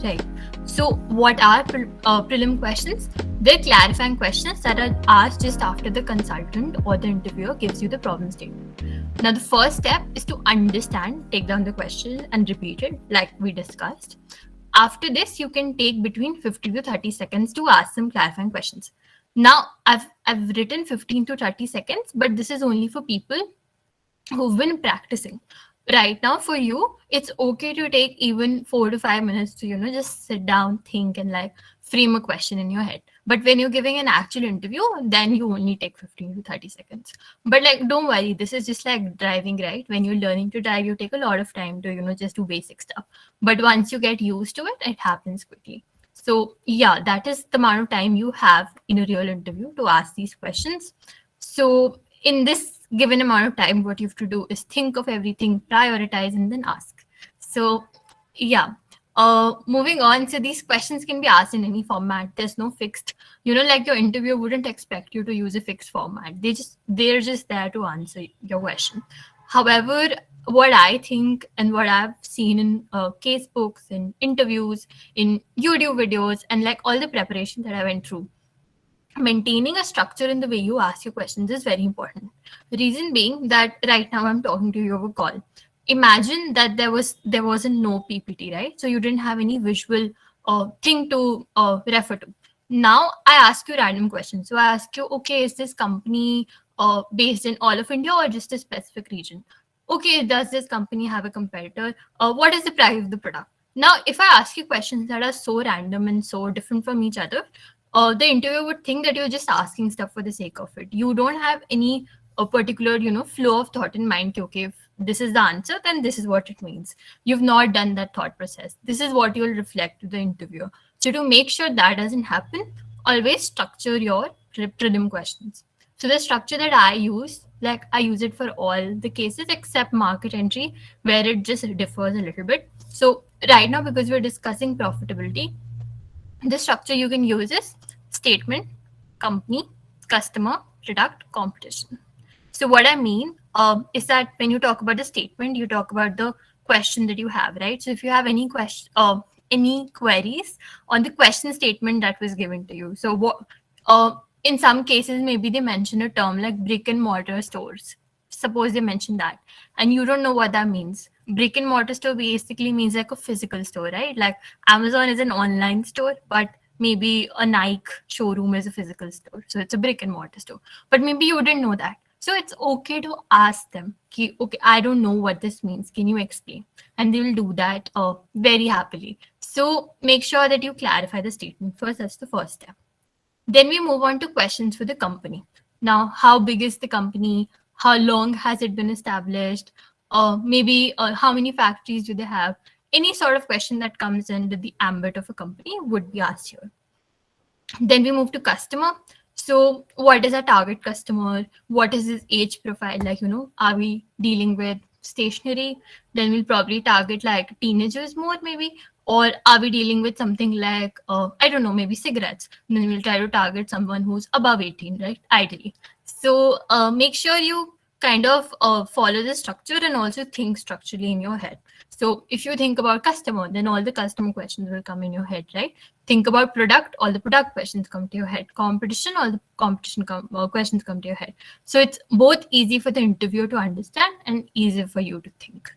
right? So what are prelim questions? They're clarifying questions that are asked just after the consultant or the interviewer gives you the problem statement. Now, the first step is to understand, take down the question and repeat it like we discussed. After this, you can take between 50 to 30 seconds to ask some clarifying questions. Now, I've written 15 to 30 seconds, but this is only for people who've been practicing. Right now, for you, it's okay to take even 4 to 5 minutes to, just sit down, think, and like frame a question in your head. But when you're giving an actual interview, then you only take 15 to 30 seconds. But like, don't worry, this is just like driving, right? When you're learning to drive, you take a lot of time to, just do basic stuff. But once you get used to it, it happens quickly. So, yeah, that is the amount of time you have in a real interview to ask these questions. So, in this given amount of time, what you have to do is think of everything, prioritize, and then ask. So, yeah. Moving on, so these questions can be asked in any format. There's no fixed, like your interviewer wouldn't expect you to use a fixed format. They're just there to answer your question. However, what I think and what I've seen in case books, in interviews, in YouTube videos, and like all the preparation that I went through, maintaining a structure in the way you ask your questions is very important. The reason being that right now I'm talking to you over call. Imagine that there wasn't no PPT, right? So you didn't have any visual thing to refer to. Now I ask you random questions. So I ask you, okay, is this company based in all of India or just a specific region? Okay, does this company have a competitor? What is the price of the product? Now, if I ask you questions that are so random and so different from each other, the interviewer would think that you're just asking stuff for the sake of it. You don't have any particular, flow of thought in mind. Okay, if this is the answer, then this is what it means. You've not done that thought process. This is what you'll reflect to the interviewer. So to make sure that doesn't happen, always structure your prelim questions. So the structure that I use, like I use it for all the cases except market entry, where it just differs a little bit. So right now, because we're discussing profitability, the structure you can use is statement, company, customer, product, competition. So what I mean is that when you talk about the statement, you talk about the question that you have, right? So if you have any question, any queries on the question statement that was given to you. So what, in some cases, maybe they mention a term like brick and mortar stores. Suppose they mention that, and you don't know what that means. Brick and mortar store basically means like a physical store, right? Like Amazon is an online store, but maybe a Nike showroom is a physical store. So it's a brick and mortar store. But maybe you didn't know that. So it's okay to ask them, okay, I don't know what this means. Can you explain? And they will do that very happily. So make sure that you clarify the statement first. That's the first step. Then we move on to questions for the company. Now, how big is the company? How long has it been established? Maybe how many factories do they have? Any sort of question that comes into the ambit of a company would be asked here. Then we move to customer. So what is our target customer? What is his age profile? Like, are we dealing with stationery? Then we'll probably target like teenagers more maybe. Or are we dealing with something like, I don't know, maybe cigarettes? And then we'll try to target someone who's above 18, right? Ideally. So make sure you kind of follow the structure and also think structurally in your head. So if you think about customer, then all the customer questions will come in your head, right? Think about product, all the product questions come to your head. Competition, all the competition questions come to your head. So it's both easy for the interviewer to understand and easier for you to think.